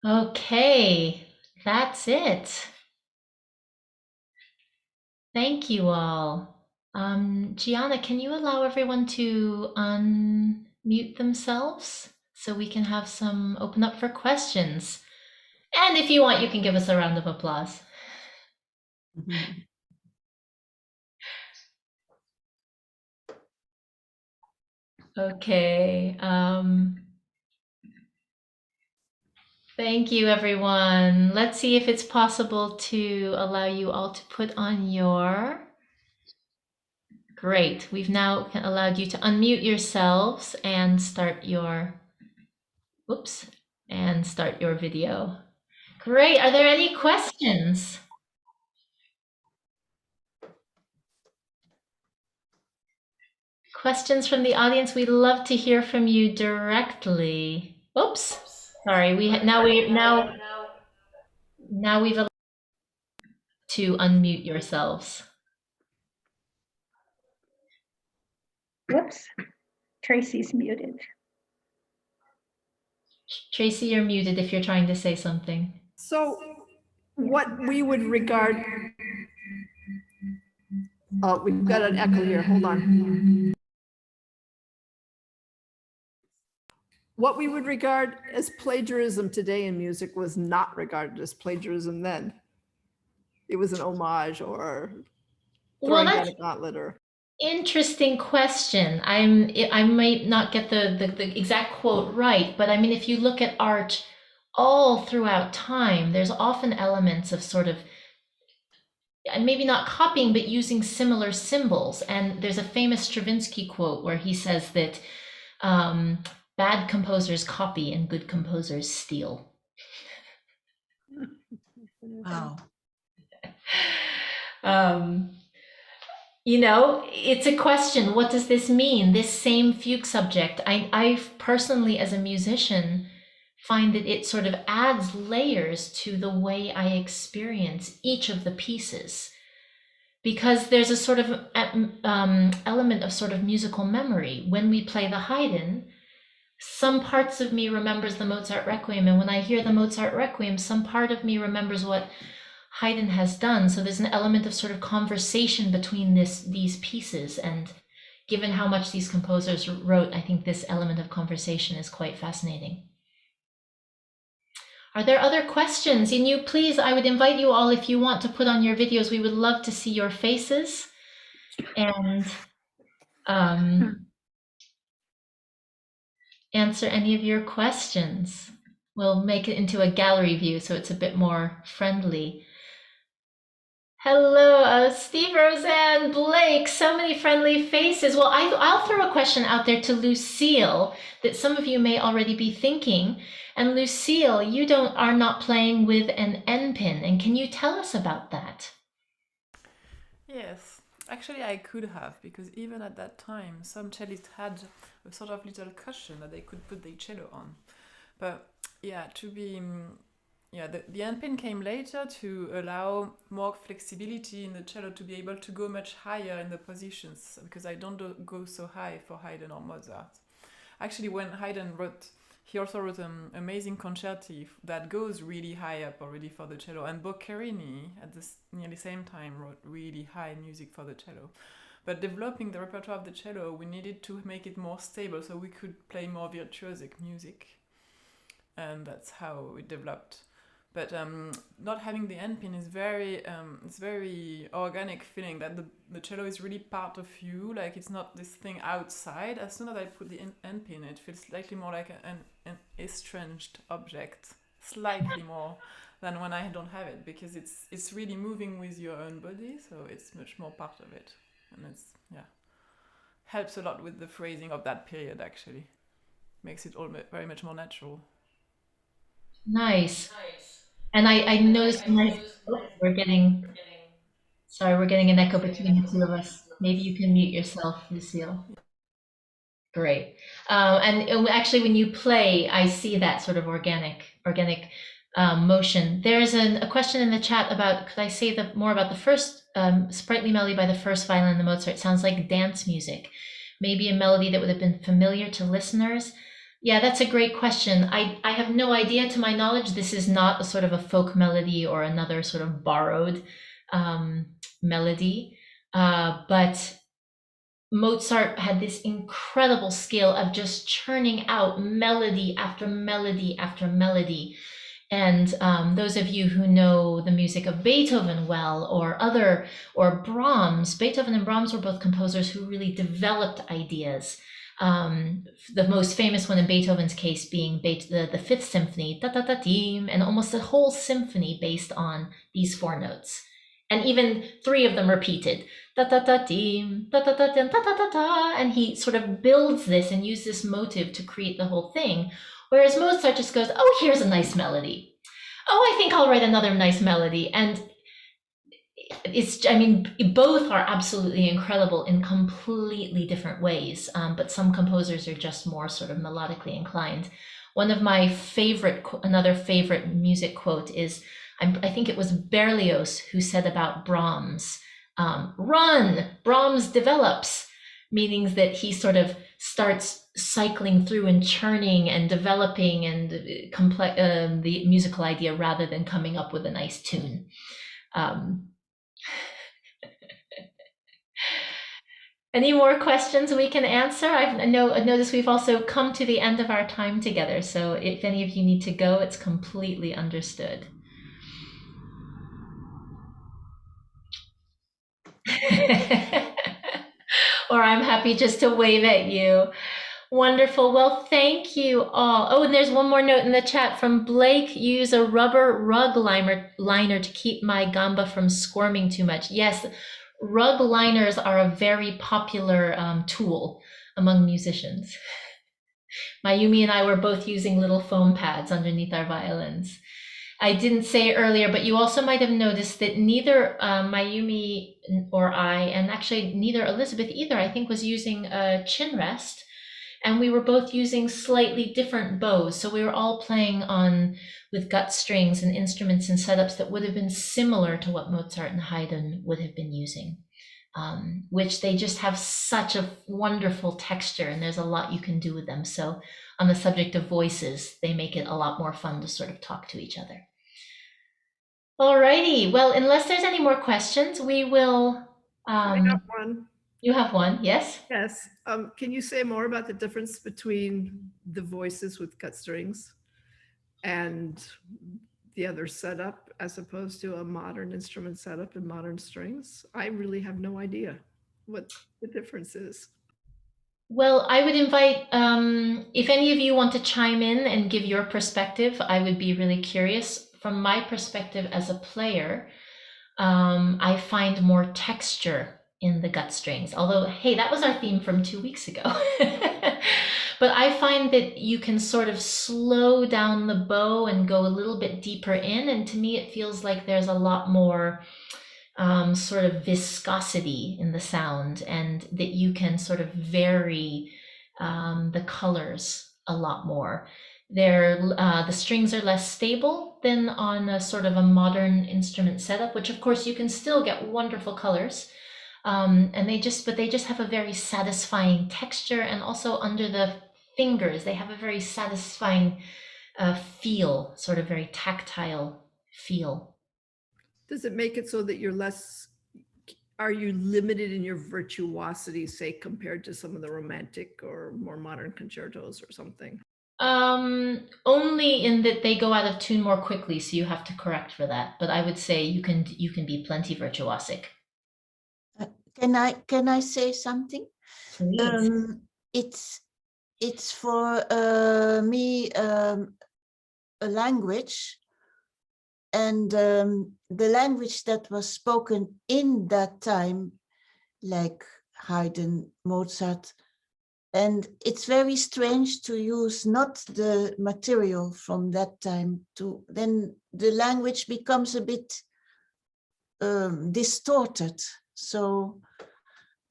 Okay, that's it. Thank you all. Gianna, can you allow everyone to unmute themselves so we can have some open up for questions? And if you want, you can give us a round of applause. Okay. Thank you, everyone. Let's see if it's possible to allow you all to put on your... Great. We've now allowed you to unmute yourselves and start your... Oops. And start your video. Great. Are there any questions? Questions from the audience? We'd love to hear from you directly. Oops. Sorry. Now we've allowed to unmute yourselves.
Whoops, Tracy's muted.
Tracy, you're muted if you're trying to say something.
So what we would regard, oh, we've got an echo here, hold on. What we would regard as plagiarism today in music was not regarded as plagiarism then. It was an homage or throwing down a gauntlet or...
Interesting question. I might not get the exact quote right, but I mean, if you look at art all throughout time, there's often elements of sort of, maybe not copying, but using similar symbols. And there's a famous Stravinsky quote where he says that bad composers copy and good composers steal.
Wow.
You know, it's a question. What does this mean? This same fugue subject, I personally, as a musician, find that it sort of adds layers to the way I experience each of the pieces, because there's a sort of element of sort of musical memory. When we play the Haydn, some parts of me remembers the Mozart Requiem, and when I hear the Mozart Requiem, some part of me remembers what Haydn has done. So there's an element of sort of conversation between these pieces, and given how much these composers wrote, I think this element of conversation is quite fascinating. Are there other questions? And you, please, I would invite you all, if you want to put on your videos, we would love to see your faces and answer any of your questions. We'll make it into a gallery view so it's a bit more friendly. Hello, Steve, Roseanne, Blake, so many friendly faces. Well, I'll throw a question out there to Lucille that some of you may already be thinking. And Lucille, you are not playing with an N pin, and can you tell us about that?
Yes, actually I could have, because even at that time, some cellists had a sort of little cushion that they could put the cello on. But yeah, the end pin came later to allow more flexibility in the cello to be able to go much higher in the positions, because I don't go so high for Haydn or Mozart. Actually, when Haydn wrote, he also wrote an amazing concerti that goes really high up already for the cello, and Boccherini at this nearly same time wrote really high music for the cello. But developing the repertoire of the cello, we needed to make it more stable so we could play more virtuosic music, and that's how it developed. But not having the end pin is it's very organic feeling that the cello is really part of you, like it's not this thing outside. As soon as I put the end pin, it feels slightly more like an estranged object, slightly more than when I don't have it, because it's really moving with your own body, so it's much more part of it, and it's helps a lot with the phrasing of that period. Actually, makes it all very much more natural.
Nice. And I noticed we're getting an echo between the two of us. Maybe you can mute yourself, Lucille. Great. And actually, when you play, I see that sort of organic motion. There's a question in the chat about, could I say more about the first sprightly melody by the first violin in the Mozart? It sounds like dance music. Maybe a melody that would have been familiar to listeners. Yeah, that's a great question. I have no idea. To my knowledge, this is not a sort of a folk melody or another sort of borrowed melody. But Mozart had this incredible skill of just churning out melody after melody after melody. And those of you who know the music of Beethoven well, or Brahms, Beethoven and Brahms were both composers who really developed ideas. The most famous one in Beethoven's case being the Fifth Symphony, ta ta ta team, and almost a whole symphony based on these four notes, and even three of them repeated, ta ta ta team, ta ta ta ta ta ta ta, and he sort of builds this and uses this motive to create the whole thing. Whereas Mozart just goes, oh, here's a nice melody. Oh, I think I'll write another nice melody. And both are absolutely incredible in completely different ways. But some composers are just more sort of melodically inclined. One of my another favorite music quote is, I think it was Berlioz who said about Brahms, run, Brahms develops, meaning that he sort of starts cycling through and churning and developing and the musical idea rather than coming up with a nice tune. Any more questions we can answer? I've noticed we've also come to the end of our time together, so if any of you need to go, it's completely understood. Or I'm happy just to wave at you. Wonderful. Well, thank you all. Oh, and there's one more note in the chat from Blake. Use a rubber rug liner to keep my gamba from squirming too much. Yes, rug liners are a very popular tool among musicians. Mayumi and I were both using little foam pads underneath our violins. I didn't say earlier, but you also might have noticed that neither Mayumi or I, and actually neither Elizabeth either, I think, was using a chin rest. And we were both using slightly different bows. So we were all playing with gut strings and instruments and setups that would have been similar to what Mozart and Haydn would have been using, which they just have such a wonderful texture, and there's a lot you can do with them. So on the subject of voices, they make it a lot more fun to sort of talk to each other. Alrighty, well, unless there's any more questions, we will.
I have one.
You have one, yes?
Yes. Can you say more about the difference between the voices with cut strings and the other setup as opposed to a modern instrument setup and modern strings? I really have no idea what the difference is.
Well, I would invite, if any of you want to chime in and give your perspective, I would be really curious. From my perspective as a player, I find more texture in the gut strings. Although, hey, that was our theme from 2 weeks ago. But I find that you can sort of slow down the bow and go a little bit deeper in. And to me, it feels like there's a lot more sort of viscosity in the sound, and that you can sort of vary the colors a lot more. The strings are less stable than on a sort of a modern instrument setup, which of course you can still get wonderful colors. And they just have a very satisfying texture, and also under the fingers, they have a very satisfying feel, sort of very tactile feel.
Does it make it so that are you limited in your virtuosity, say, compared to some of the romantic or more modern concertos or something?
Only in that they go out of tune more quickly, so you have to correct for that. But I would say you can be plenty virtuosic.
Can I say something?
Please.
It's for me a language, and the language that was spoken in that time, like Haydn, Mozart, and it's very strange to use not the material from that time then the language becomes a bit distorted. So,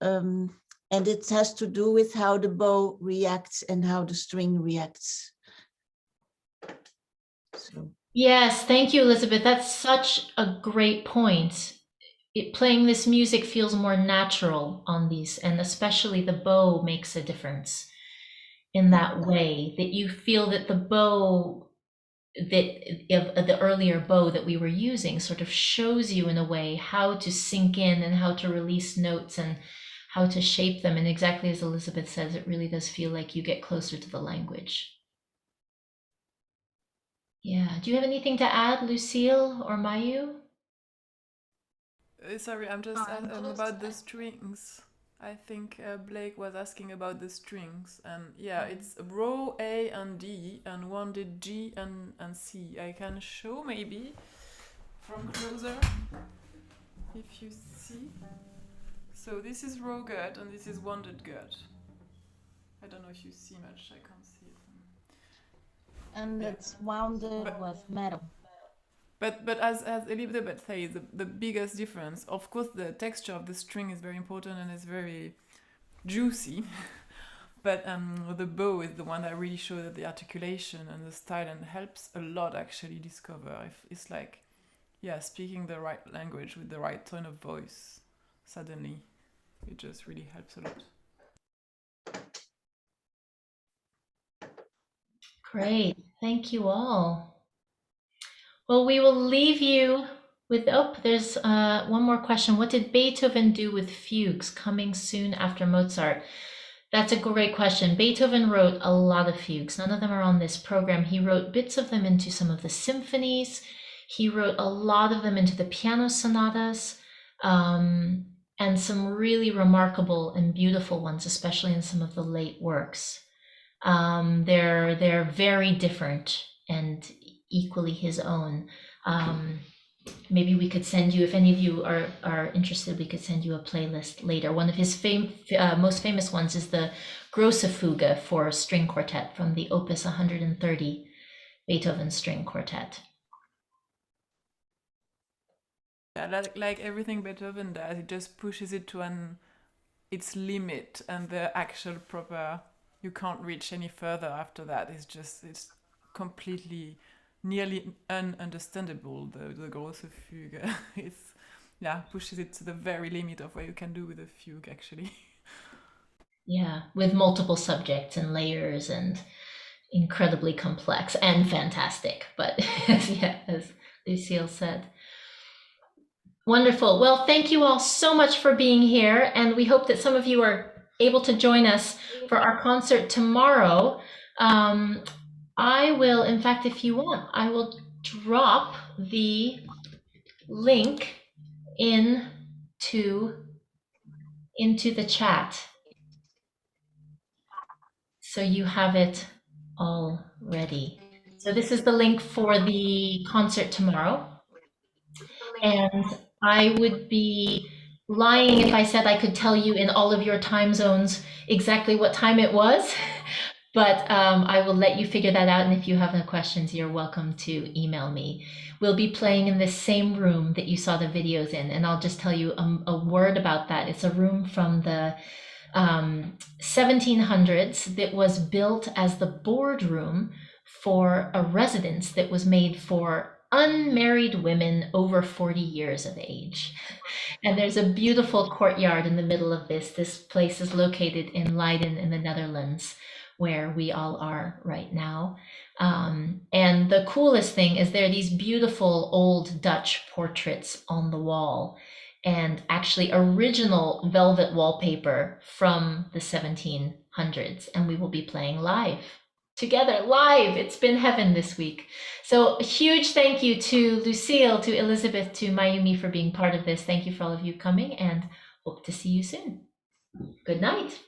and it has to do with how the bow reacts and how the string reacts. So.
Yes, thank you, Elizabeth. That's such a great point. Playing this music feels more natural on these, and especially the bow makes a difference. in that way, that you feel that the bow of the earlier bow that we were using sort of shows you in a way how to sink in and how to release notes and how to shape them. And exactly as Elizabeth says, it really does feel like you get closer to the language. Yeah. Do you have anything to add, Lucille or Mayu?
Sorry, I'm just about the strings. I think Blake was asking about the strings, and yeah, it's row A and D and wounded G and C. I can show maybe from closer if you see. So this is row gut and this is wounded gut. I don't know if you see much. I can't see it.
And it's wounded with metal.
But as Elizabeth says, the biggest difference, of course, the texture of the string is very important and it's very juicy. But the bow is the one that really shows the articulation and the style and helps a lot actually discover if it's like, yeah, speaking the right language with the right tone of voice. Suddenly, it just really helps a lot.
Great. Thank you all. Well, we will leave you with, there's one more question. What did Beethoven do with fugues coming soon after Mozart? That's a great question. Beethoven wrote a lot of fugues. None of them are on this program. He wrote bits of them into some of the symphonies. He wrote a lot of them into the piano sonatas, and some really remarkable and beautiful ones, especially in some of the late works. They're very different and equally his own. Maybe we could send you, if any of you are interested, we could send you a playlist later. One of his most famous ones is the Grosse Fugue for string quartet from the Opus 130 Beethoven string quartet.
Yeah, like everything Beethoven does, it just pushes it to its limit, and the actual proper, you can't reach any further after that. It's completely nearly ununderstandable, the Grosse Fugue. It's, yeah, pushes it to the very limit of what you can do with a fugue, actually.
Yeah, with multiple subjects and layers and incredibly complex and fantastic, but yeah, as Lucille said. Wonderful. Well, thank you all so much for being here, and we hope that some of you are able to join us for our concert tomorrow. I will, in fact, if you want, I will drop the link into the chat, so you have it all ready. So this is the link for the concert tomorrow, and I would be lying if I said I could tell you in all of your time zones exactly what time it was. But I will let you figure that out. And if you have any questions, you're welcome to email me. We'll be playing in the same room that you saw the videos in. And I'll just tell you a word about that. It's a room from the 1700s that was built as the boardroom for a residence that was made for unmarried women over 40 years of age. And there's a beautiful courtyard in the middle of this. This place is located in Leiden in the Netherlands, where we all are right now. And the coolest thing is there are these beautiful old Dutch portraits on the wall, and actually original velvet wallpaper from the 1700s. And we will be playing live together, live. It's been heaven this week. So a huge thank you to Lucille, to Elizabeth, to Mayumi for being part of this. Thank you for all of you coming, and hope to see you soon. Good night.